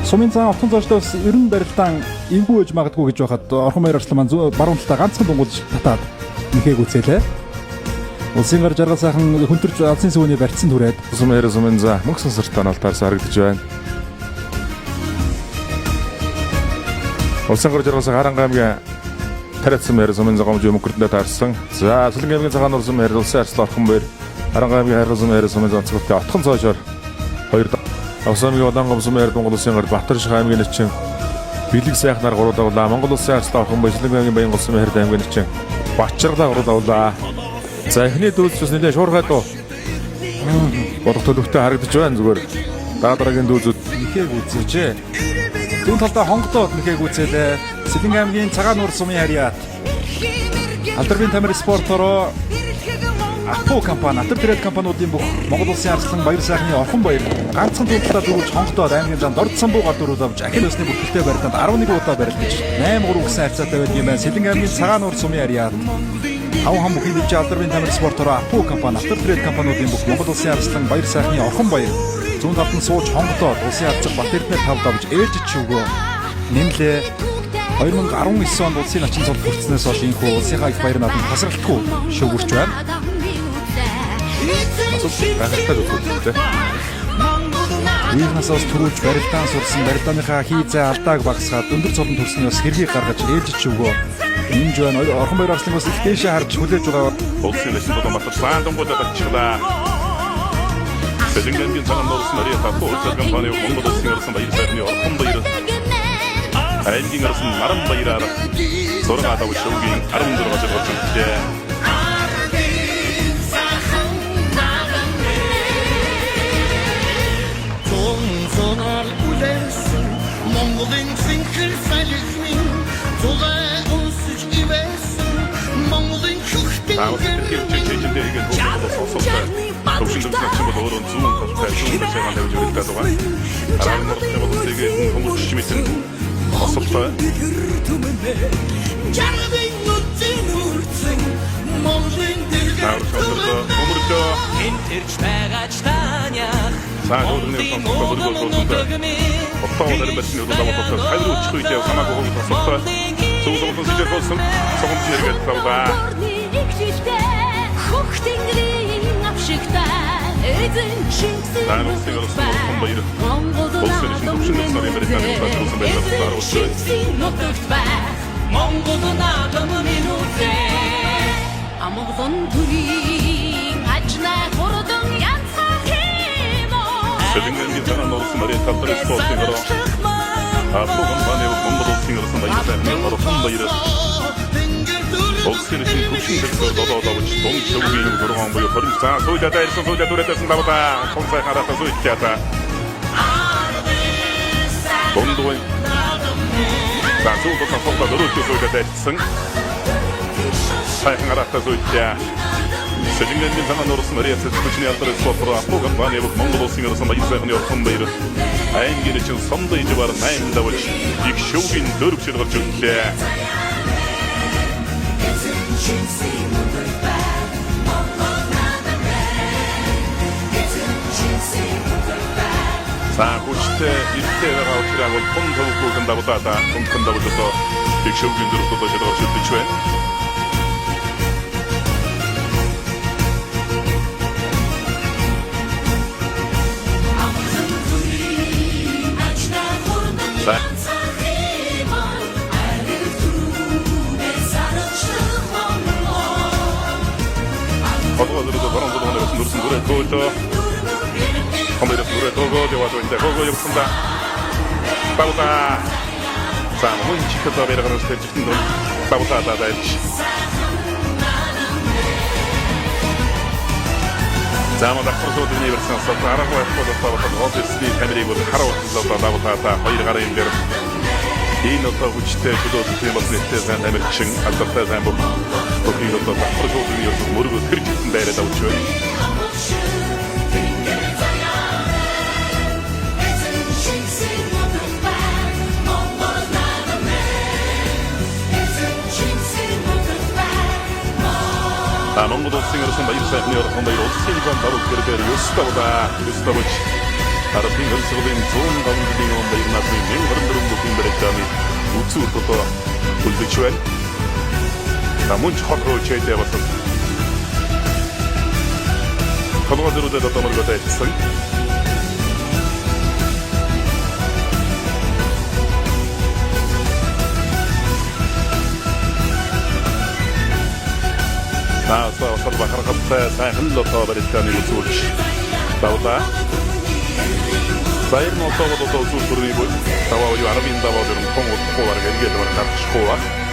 Сумын цаан отхон зоочлоос 90 барилдаан эвгүй ээж магадгүй гэж байхад орхон баяр арслан маань баруун талаа ганцхан дунгуулж татаад нэхэг үцээлээ. Улсын гар жаргал сайхан хөнтөрч алсын сүүний барьцсан түрээд Сумын за мөнгөсөн сартаа алтаарс харагдаж байна. Улсын гар жаргал сайхан Харанга аймгийн Тариацсан мэр Сумын загамж өмгөрдөнд таарсан. За Сүлэн аймгийн цагаан улсын мэр улсын арслан орхон баяр Харанга аймгийн хайрхан мэр Сумын онцгойтой отхон цоошоор 2 Авсамгийн Улаан гомсон мэр Монгол улсын гар Батар шиг аймгийн нэчин бэлэг сайхнаар гуруулаа. Монгол улсын арслан орхон баяр Сүлэн аймгийн Баян улсын мэр аймгийн нэчин Бачарглаа гуруулаа. За эхний дүүлс нэлээд шуурхай дуу. Бодох төлөвтэй харагдаж байна зүгээр. Дараагийн дүүлсүүд нэхэг үцээжээ. Зүүн талдаа хонгодоод нэхэг үцээлээ. Сэлэн аймгийн цагаан нуур сумын харьяат Алдарбын тамир спортороо Апо компани, Атар Трейд компаниудын бүх Монгол улсын арслан баяр сайхны орхон баяр ганцхан төлөвлөлтөд дөрвөлж хонгодоод аймгийн зам дордсон буугаар дөрвөл авч ахин өсний бүртгэлтэй барилданд 11 удаа барилдаж 8-3 гэсэн харьцаатай байдаг юм байна. Сэлэн аймгийн цагаан нуур сумын харьяат хам бүхий дэвж Алдарбын тамир спортороо Апо компани, Атар Трейд компаниудын бүх Монгол улсын арслан баяр сайхны орхон баяр зүүн талд нь сууж хонгодоод улсын арчиг бат эрдэнэ тавд авч ээлжиж шүгөө нэмлээ. 2019 онд улсын начин цолд хүртснээс хойш энэхүү улсынхаа их баяр наадам тасралтгүй шүүгүрч байна. Үеийнхнээс төрүүлж барилдаан сурсан барилдааныхаа хийзээ алдааг багасгаад өндөр цолон төрснөөс хэргийг гаргаж ээлжиж өгөө. Энд байна. Орхон баяр арсланаас их дээшээ харж хүлээж байгаа. улсын начин болон Батар цаан дунгуулаад очглаа. Сэлэн аймгийн цагаан нуур улсын харьяат Апо компани Монгол улсын арслан баяр сайхны орхон баяр аймгийн арслан наран баяраар зургаад авч шүүгийн 16 жил болчихлоо. Mongoлийн зинхэр салхины зулай унсж ивэсэн Монголын хөхтэн Монгол улсын баяр сайхны орхон баяр улсын банк даруй гэрээр ёстовда Арабын хөлсгөлийн 100 жилийн өмнө ирнасны 14 бүхэн баригданы үцүүд одоо үлдэж байна. Намун чохроо чэйдэ болсон. Холгоодөрөд одоо мөргөд ажилласан. Саа бахархаттай сайхан л одоо баригданы үцүүлж тавлаа. Баяр нотоод одоо үзүүлбэрний бол таваа юу арабын даваа дөрөв томод ховар гэлгээд байна гарчихгүй.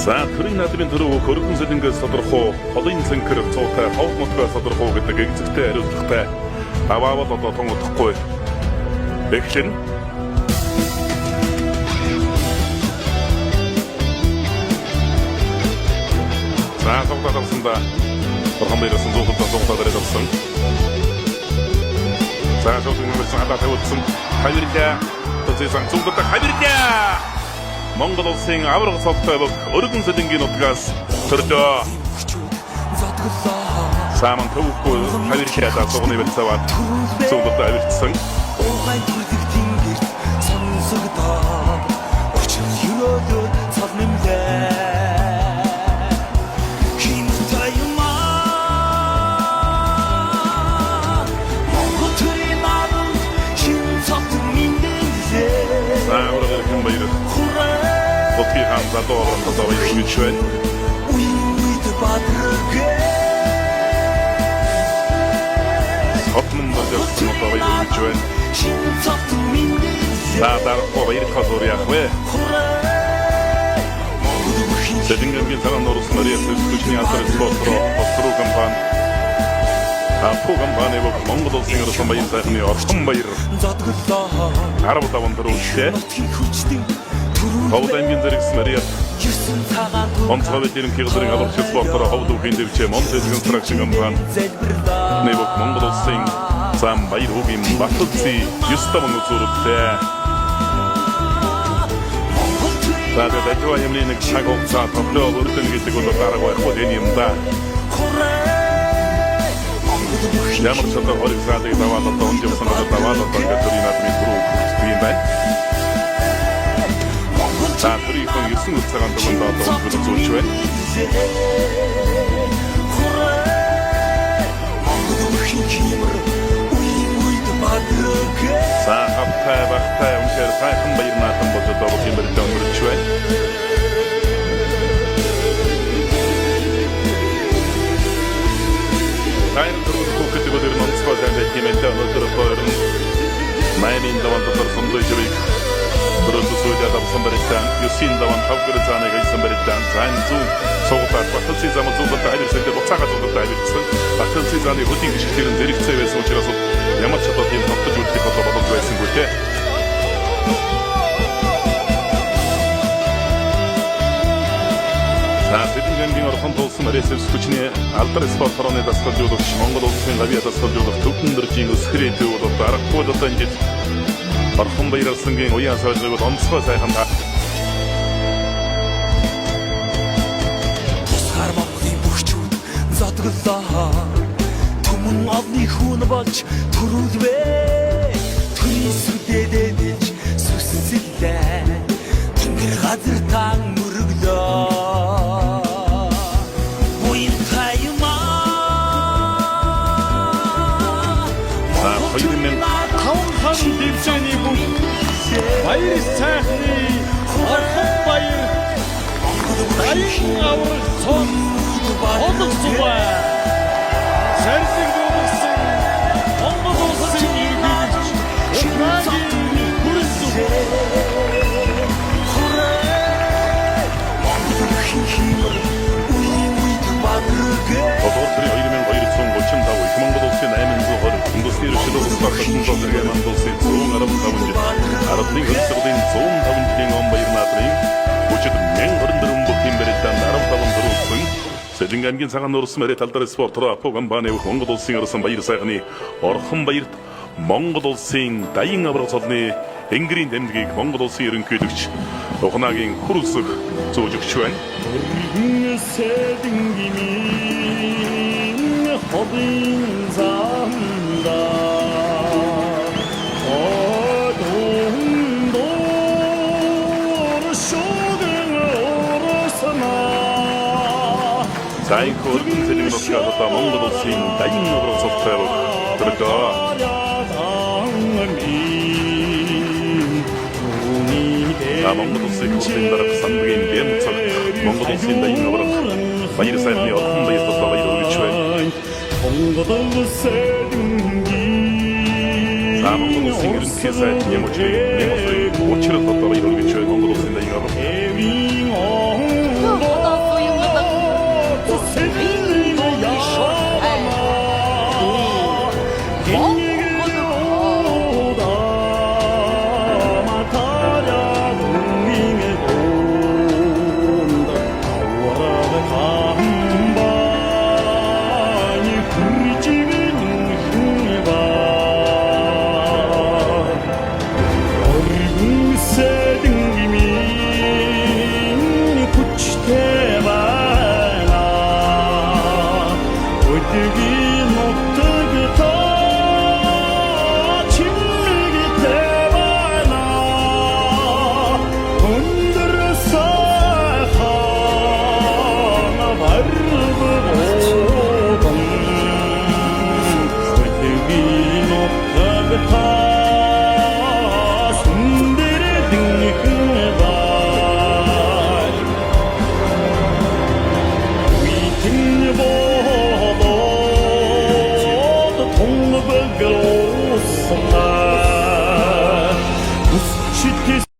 За төрийн наадмын төрөв хөргөн сэлэнгээс тодорхой холын цэнхэр цуутай ховд нутгаас тодорхой гэдэг эгзэгтэй хариуцлагатай аваавал одоо тонгодохгүй эхлэн за тогтоосонда бурхан бирэсэн зөвхөн тогтоорой болсон. За зөвхөн нэрсэн хадаа тавьсан хайрлаа төсөөсөн зөвхөн хайрлаа Монгол улсын авраг цогтой бүх өргөн сэлэнгийн нутгаас төрдөө Саман төвгүй хайрлаа цогны бэлцаваад зөвхөн авирцсан Отки хамза доорон тодорхой юучвэн. Хотмон дөрөв тодорхой юучвэн. Садар овэр хазуриахвэ. Сэдингийн таран норус мария сэсчний антар спортро остроо компани. Апо компани бок Монгол улсын орсон баяр сайхны орхон баяр. Арав таван дөрөвтэй. Ховдын зэрэгс Мария онцгой ерөнхий газрын албач спортоор ховд үгийн дэвчээ Монтез констракшн компани Нэбок Монгол улсын зам баяр хөгийн баталци 9 таван үзүүртэй Бага дэжва юмны нэг цаг хугацаа тоглоо өрдөн гэдэг бол дарааг байхгүй энэ юм да Ямар ч одоо хориг саадыг даваад одоо онжимсан даваад одоо ингээд төрийн наадмын түрүү юм байна За түрий хон 9 цагаан дунд одоо үзүүлж байна. За хаптай бахтай үнээр сайхан баяр наадам болж одоо бүх юм өргөж байна. Сайн түрүү хүүхэд өдөр нонцгой байдаг юм энэ өнөөдөр тойрон Маймин даван дотор сондой жирийг Росусуйда давсан баригдан, Юсин даван тавгэр зааныг айсан баригдан, зайн зүүн суугатаар баталцын замын зүүн тайлбарсантай буцаагаа зүүн тайлбарсан. Баталцын зааны хөдийн гიშгтэрэн зэрэгцээ байсан учраас ямар ч одоо тийм тогтож үлдэх боломж байсангүй те. Сэдингийн орхон тулсан Марисэвс хүчний алдар спорт хорооны дасгалжуулагч Монгол улсын авиа дасгалжуулагч Төвдөн дөржийн өсгөрэй төв одоо аргагүй одоо ингэж Орхон баярлсангийн уян сольжгод онцгой сайхан та. Тусгаар Монголын бүхчүүд зодглоо. Түмэн олны хүн болж төрүүлвэ. Төрийн сүдэдээ дэж сүсэллээ. Тэнгэр газар таан мөрөглөө. Буян таймаа. Дэвчээний бүх баяр сайхны орхон баяр баян аврах цон олгосугай сарсиг дүүсэн Монгол улсын иргэнш Украиний хүрсэн Одоорын 2235 их Монгол улсын 820 хүндэсний өршөлөөр стартын зорилгын Монгол улсын 115 жил Арабын хөлсгөлийн 105 жилийн он баяр наадмын бүчид 1024 бүхэн баригдан 15 Сэлэнг аймгийн цагаан нуурс мэрэ талдар спортоор Апо компани Монгол улсын орсон баяр сайхны орхон баярт Монгол улсын дайин аврагц олны Энгэрийн дамжгийг Монгол улсын ерөнхийлөгч Ухнагийн хүрэлцэх зөөлөгч байна. Сайн хөргөн сэлэнг нутгаас Монгол улсын дайин аврагц олтой төрөлөө. Монгол улсын хурдан дарга сандрын бэмцэг Монгол улсын дайин аврагч баяр сайхны орхон баяр тусгай баяр өргөж байна. Монгол улсын ерөнхий сайд Нэмочрын учрал тусгай баяр өргөж байна. Монгол улсын дайин аврагч Go